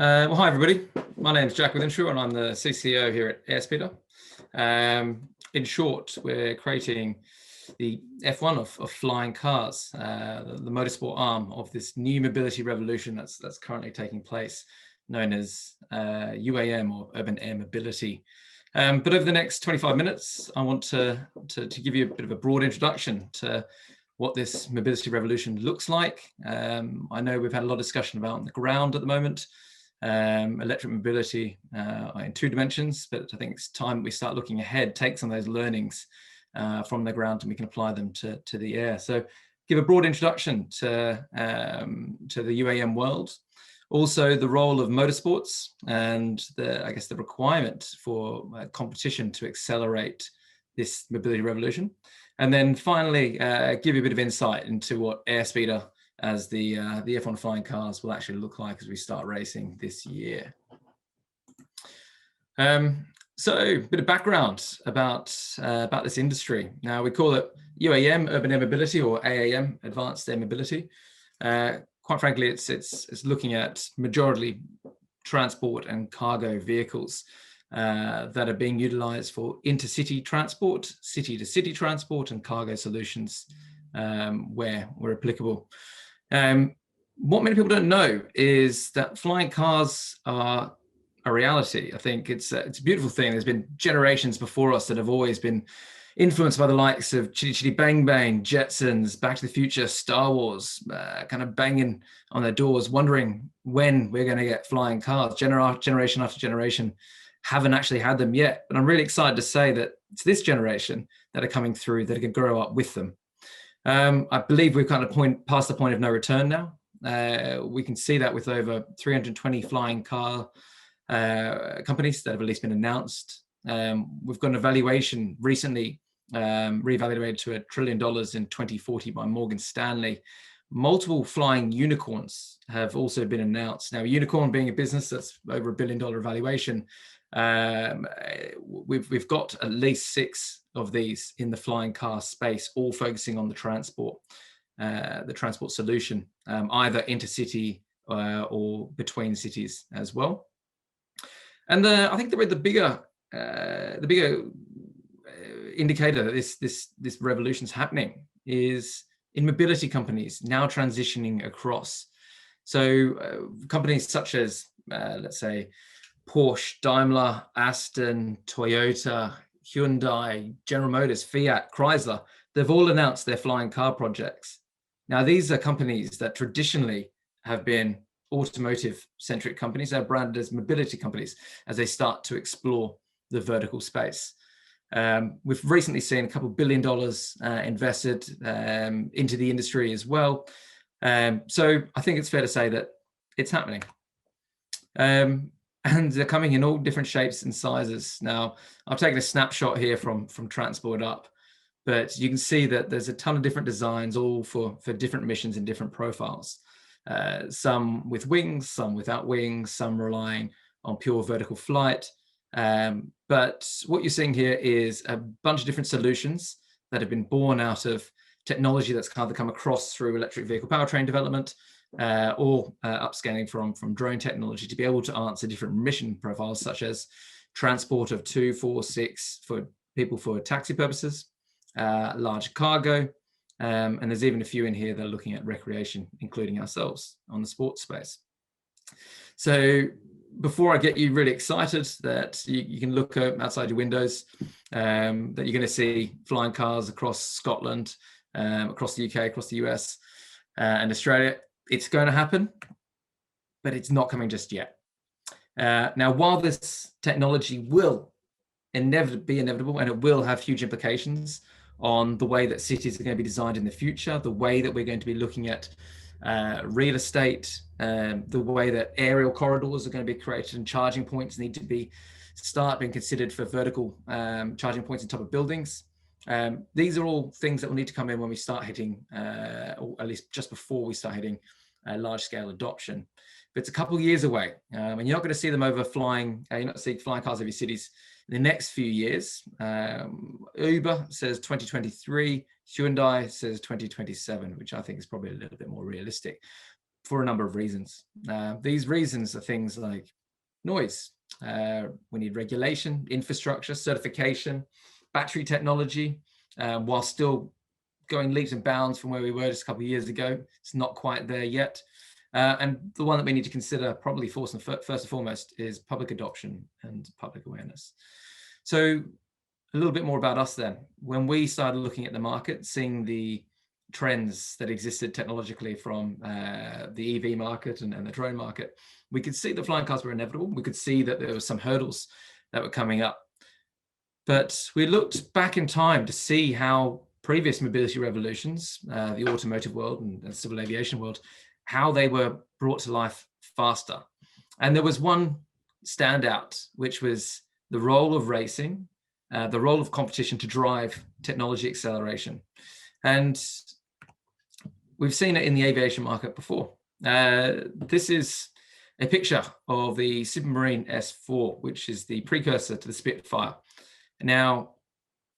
Hi everybody. My name is Jack Withinshaw and I'm the CCO here at Airspeeder. In short, we're creating the F1 of flying cars, the motorsport arm of this new mobility revolution that's currently taking place, known as UAM or urban air mobility. But over the next 25 minutes, I want to give you a bit of a broad introduction to what this mobility revolution looks like. I know we've had a lot of discussion about on the ground at the moment, electric mobility in two dimensions, but I think it's time we start looking ahead, take some of those learnings from the ground and we can apply them to the air. So give a broad introduction to the UAM world, also the role of motorsports and I guess the requirement for competition to accelerate this mobility revolution. And then finally, give you a bit of insight into what Airspeeder as the F1 flying cars will actually look like as we start racing this year. So a bit of background about this industry. Now we call it UAM, Urban Air Mobility, or AAM, Advanced Air Mobility. Quite frankly, it's looking at majority transport and cargo vehicles that are being utilized for intercity transport, city-to-city transport, and cargo solutions where applicable. What many people don't know is that flying cars are a reality. I think it's a beautiful thing. There's been generations before us that have always been influenced by the likes of Chitty Chitty Bang Bang, Jetsons, Back to the Future, Star Wars, kind of banging on their doors, wondering when we're going to get flying cars. Generation after generation haven't actually had them yet, but I'm really excited to say that it's this generation that are coming through that can grow up with them. I believe we've kind of past the point of no return now. We can see that with over 320 flying car companies that have at least been announced. We've got an evaluation recently reevaluated to $1 trillion in 2040 by Morgan Stanley. Multiple flying unicorns have also been announced. Now, a unicorn being a business that's over $1 billion valuation, we've got at least 6 of these in the flying car space, all focusing on the transport solution, either intercity or between cities as well. And I think the bigger indicator that this revolution is happening is in mobility companies now transitioning across. So companies such as let's say Porsche, Daimler, Aston, Toyota, Hyundai, General Motors, Fiat, Chrysler, they've all announced their flying car projects. Now, these are companies that traditionally have been automotive-centric companies. They're branded as mobility companies as they start to explore the vertical space. We've recently seen a couple $1 billion invested into the industry as well. So I think it's fair to say that it's happening. And they're coming in all different shapes and sizes. Now, I've taken a snapshot here from Transport Up, but you can see that there's a ton of different designs, all for different missions and different profiles. Some with wings, some without wings, some relying on pure vertical flight. But what you're seeing here is a bunch of different solutions that have been born out of technology that's kind of come across through electric vehicle powertrain development, or upscaling from drone technology to be able to answer different mission profiles, such as transport of 2, 4, 6 for people for taxi purposes, large cargo, and there's even a few in here that are looking at recreation, including ourselves on the sports space. So before I get you really excited that you can look outside your windows, that you're going to see flying cars across Scotland, across the UK, across the US and Australia, it's going to happen, but it's not coming just yet. Now, while this technology will be inevitable and it will have huge implications on the way that cities are going to be designed in the future, the way that we're going to be looking at real estate, the way that aerial corridors are going to be created and charging points need to start being considered for vertical charging points on top of buildings. These are all things that will need to come in when we start hitting, or at least just before we start hitting large-scale adoption. But it's a couple of years away, and you're not going to see them over flying. You're not seeing flying cars over your cities in the next few years. Uber says 2023, Hyundai says 2027, which I think is probably a little bit more realistic. for a number of reasons. These reasons are things like noise. We need regulation, infrastructure, certification, battery technology, while still going leaps and bounds from where we were just a couple of years ago. It's not quite there yet. And the one that we need to consider probably first and foremost is public adoption and public awareness. So a little bit more about us then. When we started looking at the market, seeing the trends that existed technologically from the EV market and the drone market, we could see that flying cars were inevitable. We could see that there were some hurdles that were coming up. But we looked back in time to see how previous mobility revolutions, the automotive world and civil aviation world, how they were brought to life faster. And there was one standout, which was the role of racing, the role of competition to drive technology acceleration. And we've seen it in the aviation market before. This is a picture of the Supermarine S4, which is the precursor to the Spitfire. Now,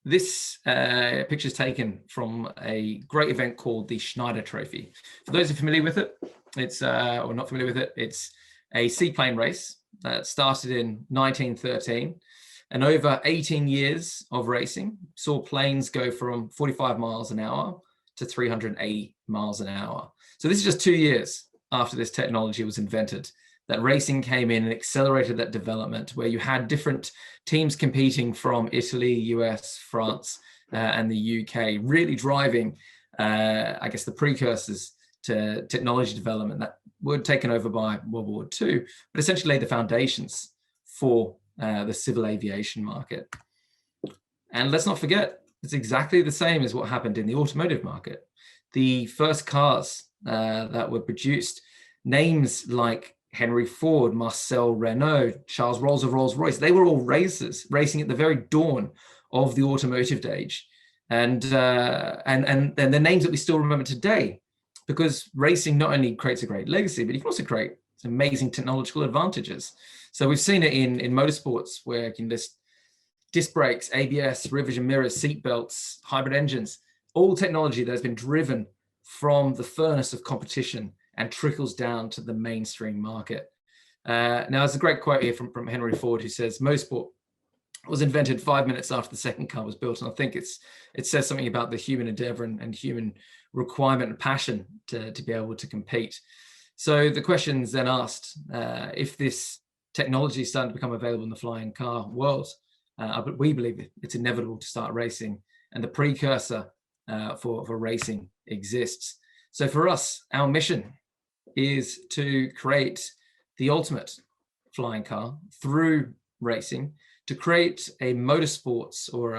this picture is taken from a great event called the Schneider Trophy. For those who are familiar with it, it's or not familiar with it, it's a seaplane race that started in 1913, and over 18 years of racing saw planes go from 45 miles an hour to 380 miles an hour. So this is just 2 years after this technology was invented, that racing came in and accelerated that development, where you had different teams competing from Italy, US, France, and the UK, really driving, I guess, the precursors to technology development that were taken over by World War II, but essentially laid the foundations for the civil aviation market. And let's not forget, it's exactly the same as what happened in the automotive market. The first cars that were produced, names like Henry Ford, Marcel Renault, Charles Rolls of Rolls-Royce, they were all racers, racing at the very dawn of the automotive age. And the names that we still remember today, because racing not only creates a great legacy, but you can also create some amazing technological advantages. So we've seen it in motorsports, where you can list disc brakes, ABS, rear vision mirrors, seat belts, hybrid engines, all technology that has been driven from the furnace of competition and trickles down to the mainstream market. Now, there's a great quote here from Henry Ford, who says, "Motorsport was invented 5 minutes after the second car was built." And I think it says something about the human endeavor and human requirement and passion to be able to compete. So the question's then asked, if this technology is starting to become available in the flying car world, we believe it's inevitable to start racing, and the precursor for racing exists. So for us, our mission is to create the ultimate flying car through racing, to create a motorsports or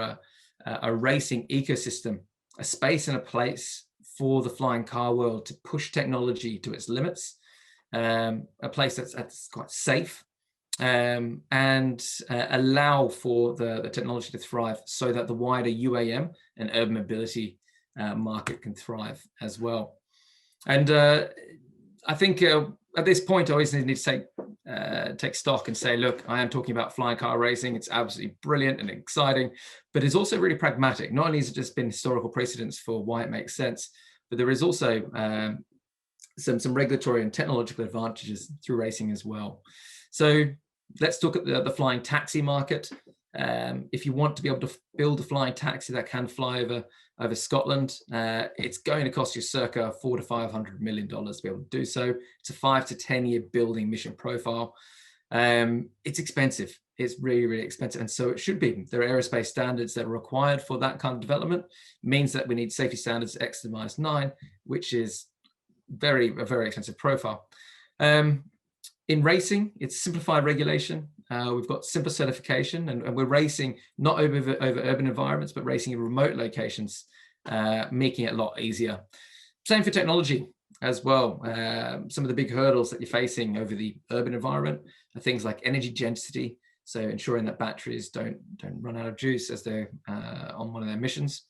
a racing ecosystem, a space and a place for the flying car world to push technology to its limits, a place that's quite safe, and allow for the technology to thrive, so that the wider UAM and urban mobility market can thrive as well. And I think at this point, I always need to take stock and say, look, I am talking about flying car racing. It's absolutely brilliant and exciting, but it's also really pragmatic. Not only has it just been historical precedents for why it makes sense, but there is also some regulatory and technological advantages through racing as well. So let's talk at the flying taxi market. If you want to be able to build a flying taxi that can fly over Scotland, it's going to cost you circa $400 to $500 million to be able to do so. It's a 5 to 10 year building mission profile. It's expensive. It's really, really expensive. And so it should be. There are aerospace standards that are required for that kind of development. It means that we need safety standards X to -9, which is a very expensive profile. In racing, it's simplified regulation. We've got simple certification, and we're racing not over urban environments, but racing in remote locations, making it a lot easier. Same for technology as well. Some of the big hurdles that you're facing over the urban environment are things like energy density, so ensuring that batteries don't run out of juice as they're on one of their missions.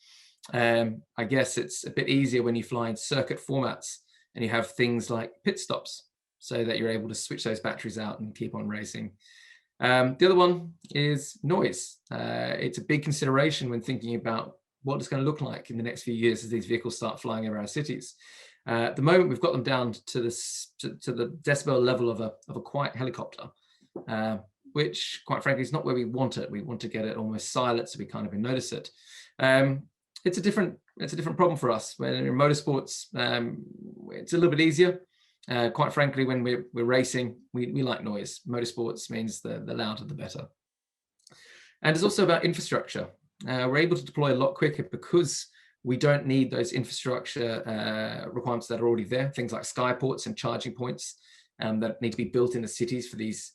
I guess it's a bit easier when you fly in circuit formats and you have things like pit stops, so that you're able to switch those batteries out and keep on racing. The other one is noise. It's a big consideration when thinking about what it's going to look like in the next few years as these vehicles start flying over our cities. At the moment, we've got them down to the decibel level of a quiet helicopter, which, quite frankly, is not where we want it. We want to get it almost silent so we can't even notice it. It's a different problem for us. When in motorsports, it's a little bit easier. Quite frankly, when we're racing, we like noise. Motorsports means the louder the better. And it's also about infrastructure. We're able to deploy a lot quicker because we don't need those infrastructure requirements that are already there, things like skyports and charging points that need to be built in the cities for these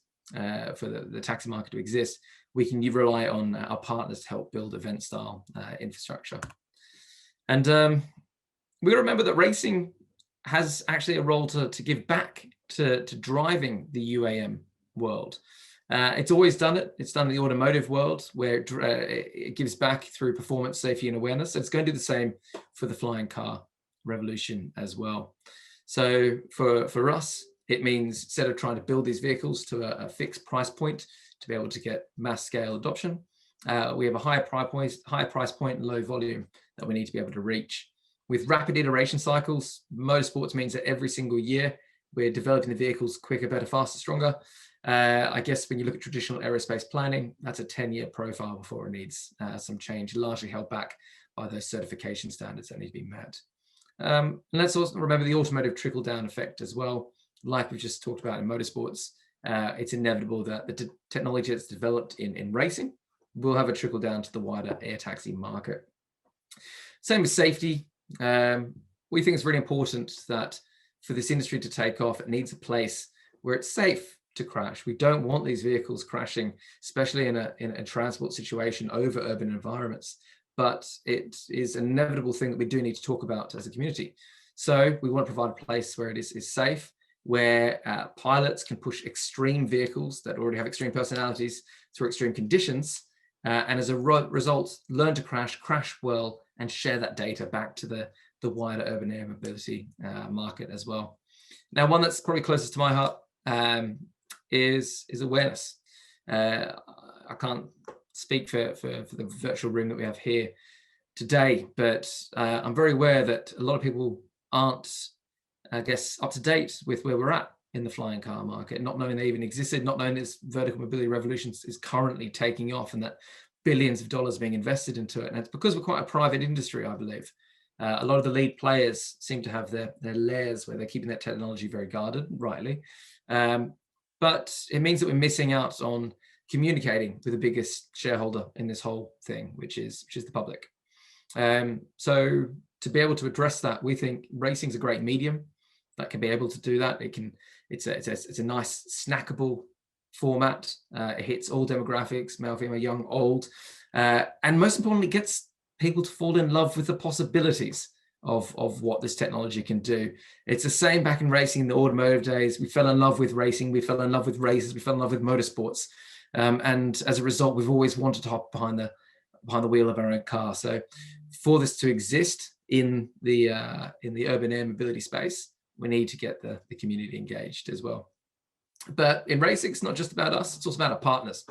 for the taxi market to exist. We can rely on our partners to help build event-style infrastructure. And we got to remember that racing has actually a role to give back to driving the UAM world. It's always done it. It's done in the automotive world, where it gives back through performance, safety, and awareness. So it's going to do the same for the flying car revolution as well. So for us, it means instead of trying to build these vehicles to a fixed price point to be able to get mass scale adoption, we have a higher price point and low volume that we need to be able to reach. With rapid iteration cycles, motorsports means that every single year we're developing the vehicles quicker, better, faster, stronger. I guess when you look at traditional aerospace planning, that's a 10-year profile before it needs some change, largely held back by those certification standards that need to be met. And let's also remember the automotive trickle-down effect as well. Like we just talked about in motorsports, it's inevitable that the technology that's developed in racing will have a trickle down to the wider air taxi market. Same with safety. We think it's really important that for this industry to take off, it needs a place where it's safe to crash. We don't want these vehicles crashing, especially in a transport situation over urban environments. But it is an inevitable thing that we do need to talk about as a community. So we want to provide a place where it is safe, where pilots can push extreme vehicles that already have extreme personalities through extreme conditions, and as a result, learn to crash well, and share that data back to the wider urban air mobility market as well. Now, one that's probably closest to my heart is awareness. I can't speak for the virtual room that we have here today, but I'm very aware that a lot of people aren't, I guess, up to date with where we're at in the flying car market, not knowing they even existed, not knowing this vertical mobility revolution is currently taking off and that billions of dollars being invested into it. And it's because we're quite a private industry, I believe. A lot of the lead players seem to have their layers where they're keeping their technology very guarded, rightly. But it means that we're missing out on communicating with the biggest shareholder in this whole thing, which is the public. So to be able to address that, we think racing is a great medium that can be able to do that. It's a nice snackable format. It hits all demographics, male, female, young, old, and most importantly, gets people to fall in love with the possibilities of what this technology can do. It's the same back in racing in the automotive days. We fell in love with racing. We fell in love with races. We fell in love with motorsports. And as a result, we've always wanted to hop behind the wheel of our own car. So for this to exist in the urban air mobility space, we need to get the community engaged as well. But in racing, it's not just about us, it's also about our partners.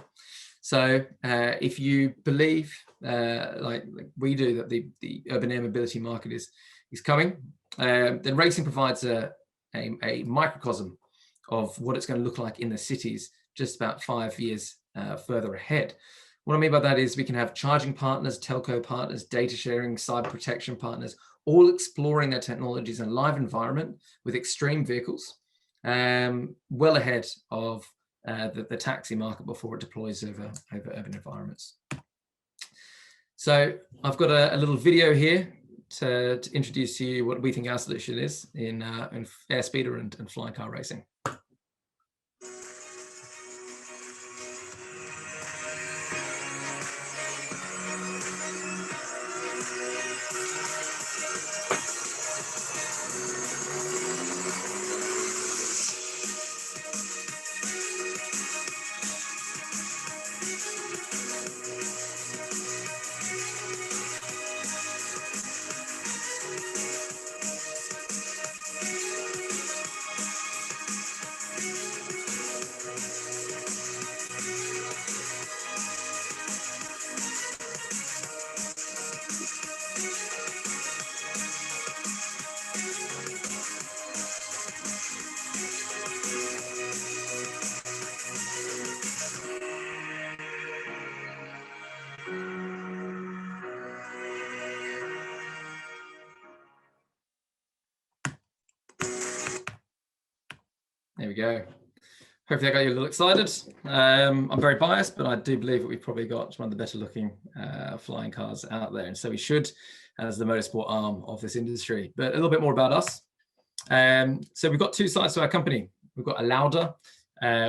So if you believe, like we do, that the urban air mobility market is coming, then racing provides a microcosm of what it's going to look like in the cities just about 5 years further ahead. What I mean by that is we can have charging partners, telco partners, data sharing, cyber protection partners, all exploring their technologies in a live environment with extreme vehicles, well ahead of the taxi market before it deploys over urban environments. So I've got a little video here to introduce to you what we think our solution is in Airspeeder and flying car racing. There we go. Hopefully I got you a little excited. I'm very biased, but I do believe that we've probably got one of the better looking flying cars out there. And so we should, as the motorsport arm of this industry. But a little bit more about us. So we've got two sides to our company. We've got Alauda,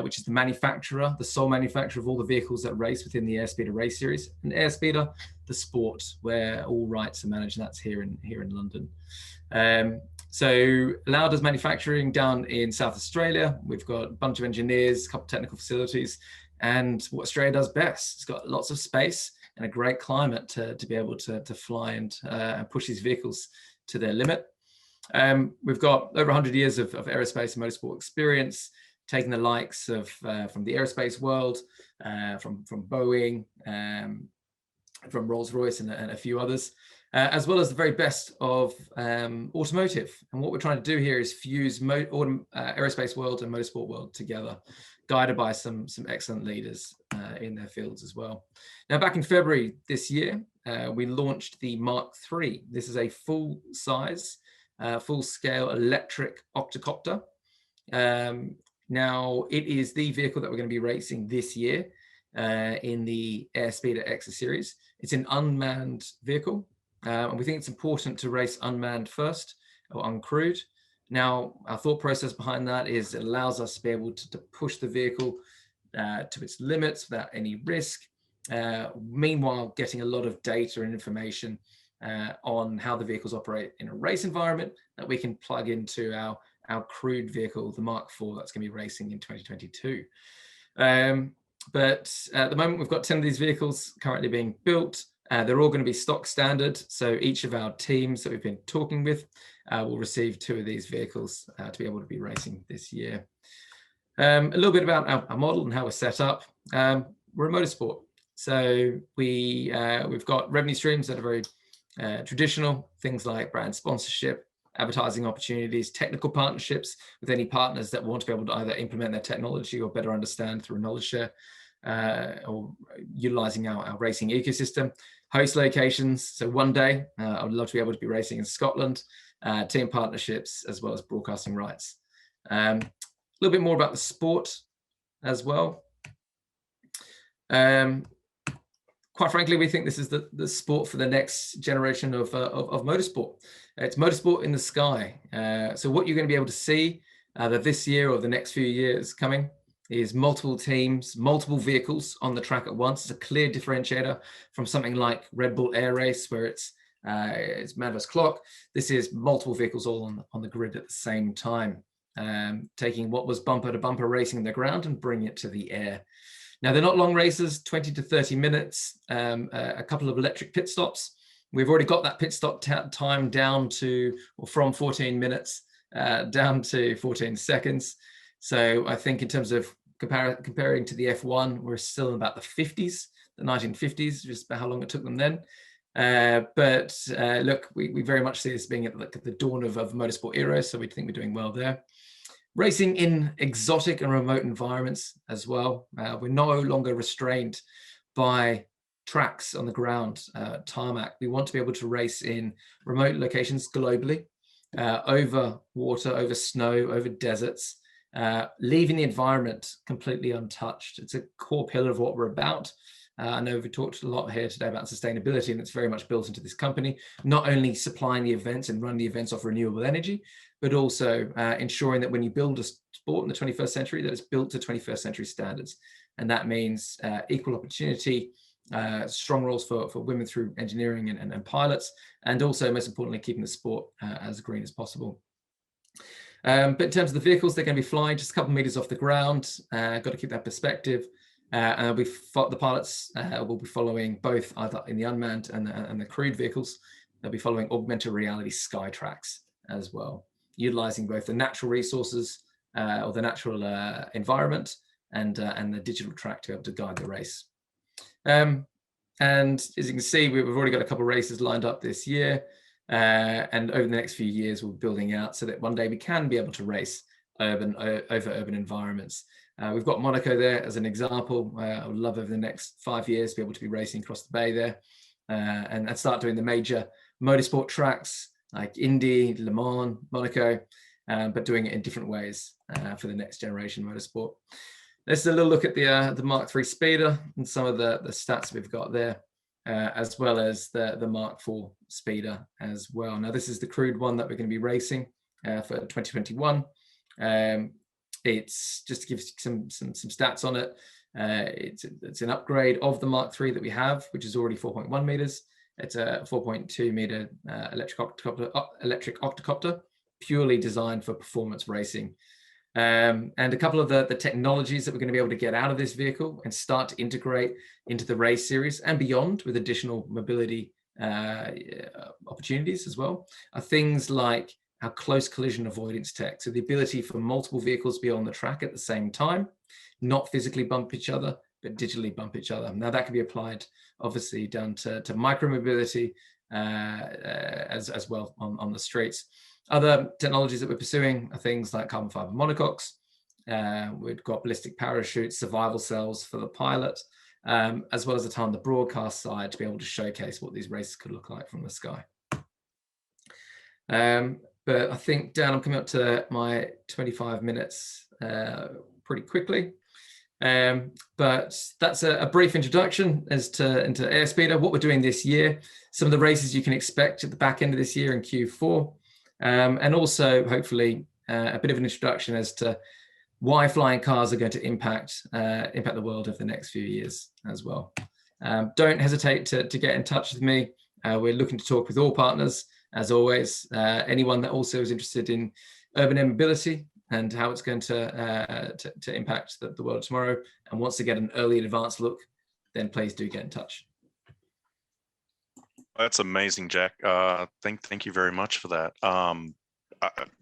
which is the manufacturer, the sole manufacturer of all the vehicles that race within the Airspeeder race series. And Airspeeder, the sport, where all rights are managed, and that's here in London. So Lauda's manufacturing down in South Australia. We've got a bunch of engineers, a couple of technical facilities, and what Australia does best. It's got lots of space and a great climate to be able to fly and push these vehicles to their limit. We've got over 100 years of aerospace and motorsport experience, taking the likes of from the aerospace world, from Boeing, from Rolls-Royce and a few others, as well as the very best of automotive. And what we're trying to do here is fuse aerospace world and motorsport world together, guided by some excellent leaders in their fields as well. Now, back in February this year, we launched the Mark III. This is a full-size, full-scale electric octocopter. Now, it is the vehicle that we're going to be racing this year in the Airspeeder X series. It's an unmanned vehicle. And we think it's important to race unmanned first or uncrewed. Now, our thought process behind that is it allows us to be able to push the vehicle to its limits without any risk. Meanwhile, getting a lot of data and information on how the vehicles operate in a race environment that we can plug into our crewed vehicle, the Mark IV, that's going to be racing in 2022. But at the moment, we've got 10 of these vehicles currently being built. They're all going to be stock standard. So each of our teams that we've been talking with will receive 2 of these vehicles to be able to be racing this year. A little bit about our model and how we're set up. We're a motorsport. So we've got revenue streams that are very traditional, things like brand sponsorship, advertising opportunities, technical partnerships with any partners that want to be able to either implement their technology or better understand through knowledge share, or utilizing our racing ecosystem. Host locations. So one day, I would love to be able to be racing in Scotland, team partnerships, as well as broadcasting rights. A little bit more about the sport as well. Quite frankly, we think this is the sport for the next generation of motorsport. It's motorsport in the sky. So what you're going to be able to see that this year or the next few years coming is multiple teams, multiple vehicles on the track at once. It's a clear differentiator from something like Red Bull Air Race, where it's man vs clock. This is multiple vehicles all on the grid at the same time, taking what was bumper to bumper racing on the ground and bringing it to the air. Now, they're not long races, 20 to 30 minutes, a couple of electric pit stops. We've already got that pit stop time down to, or from 14 minutes down to 14 seconds. So I think in terms of comparing to the F1, we're still in about the 50s, the 1950s, just about how long it took them then. But look, we very much see this being at the dawn of motorsport era, so we think we're doing well there. Racing in exotic and remote environments as well. We're no longer restrained by tracks on the ground, tarmac. We want to be able to race in remote locations globally, over water, over snow, over deserts, leaving the environment completely untouched. It's a core pillar of what we're about. I know we've talked a lot here today about sustainability, and it's very much built into this company, not only supplying the events and running the events off renewable energy, but also ensuring that when you build a sport in the 21st century, that it's built to 21st century standards. And that means equal opportunity, strong roles for women through engineering and pilots, and also, most importantly, keeping the sport as green as possible. But in terms of the vehicles, they're going to be flying just a couple of meters off the ground. Got to keep that perspective. And the pilots will be following both either in the unmanned and the crewed vehicles. They'll be following augmented reality sky tracks as well, utilizing both the natural resources or the natural environment and the digital track to be able to guide the race. And as you can see, we've already got a couple of races lined up this year. And over the next few years, we're building out so that one day we can be able to race over urban environments. We've got Monaco there as an example. I would love over the next 5 years to be able to be racing across the bay there and start doing the major motorsport tracks like Indy, Le Mans, Monaco, but doing it in different ways for the next generation motorsport. Let's do a little look at the Mark III Speeder and some of the stats we've got there, as well as the Mark IV Speeder as well. Now, this is the crewed one that we're going to be racing for 2021. It's just to give some stats on it. It's an upgrade of the Mark III that we have, which is already 4.1 meters. It's a 4.2 meter electric octocopter, purely designed for performance racing. And a couple of the technologies that we're going to be able to get out of this vehicle and start to integrate into the race series and beyond with additional mobility opportunities as well are things like our close collision avoidance tech. So the ability for multiple vehicles to be on the track at the same time, not physically bump each other, but digitally bump each other. Now that can be applied obviously down to micromobility as well on the streets. Other technologies that we're pursuing are things like carbon fiber monocoques. We've got ballistic parachutes, survival cells for the pilot, as well as a ton on the broadcast side to be able to showcase what these races could look like from the sky. But I think, Dan, I'm coming up to my 25 minutes pretty quickly. But that's a brief introduction into Airspeeder, what we're doing this year, some of the races you can expect at the back end of this year in Q4. And also, hopefully, a bit of an introduction as to why flying cars are going to impact the world over the next few years as well. Don't hesitate to get in touch with me. We're looking to talk with all partners, as always. Anyone that also is interested in urban air mobility and how it's going to impact the world tomorrow and wants to get an early and advanced look, then please do get in touch. That's amazing, Jack. Thank you very much for that.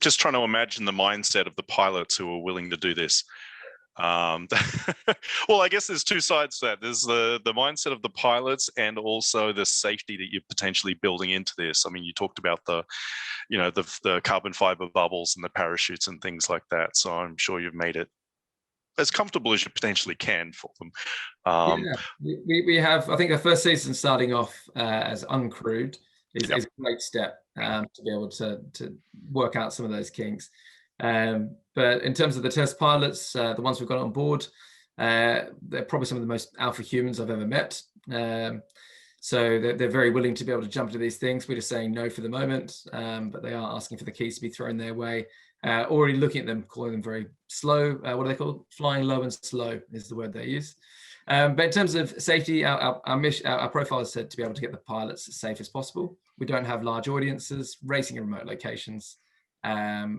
Just trying to imagine the mindset of the pilots who are willing to do this. Well, I guess there's two sides to that. There's the mindset of the pilots and also the safety that you're potentially building into this. I mean, you talked about the carbon fiber bubbles and the parachutes and things like that. So I'm sure you've made it as comfortable as you potentially can for them. We have, I think, the first season starting off as uncrewed is a great step to be able to work out some of those kinks. But in terms of the test pilots, the ones we've got on board, they're probably some of the most alpha humans I've ever met. So they're very willing to be able to jump into these things. We're just saying no for the moment, but they are asking for the keys to be thrown their way. Already looking at them, calling them very slow. What are they called? Flying low and slow is the word they use. But in terms of safety, our mission, our profile is said to be able to get the pilots as safe as possible. We don't have large audiences, racing in remote locations,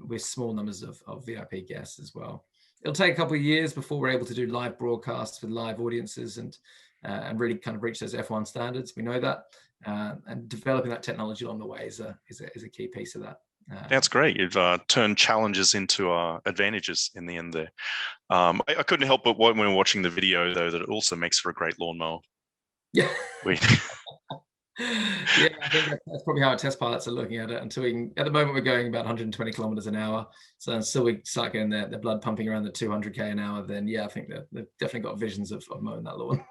with small numbers of VIP guests as well. It'll take a couple of years before we're able to do live broadcasts with live audiences and really kind of reach those F1 standards. We know that, and developing that technology along the way is a key piece of that. That's great. You've turned challenges into advantages in the end there. I couldn't help but when we were watching the video, though, that it also makes for a great lawnmower. Yeah. Yeah, I think that's probably how our test pilots are looking at it. Until we can, at the moment, we're going about 120 kilometers an hour. So until we start getting their blood pumping around the 200k an hour, then yeah, I think they've definitely got visions of mowing that lawn.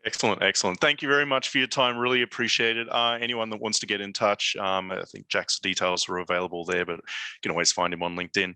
Excellent. Thank you very much for your time. Really appreciate it. Anyone that wants to get in touch, I think Jack's details are available there, but you can always find him on LinkedIn.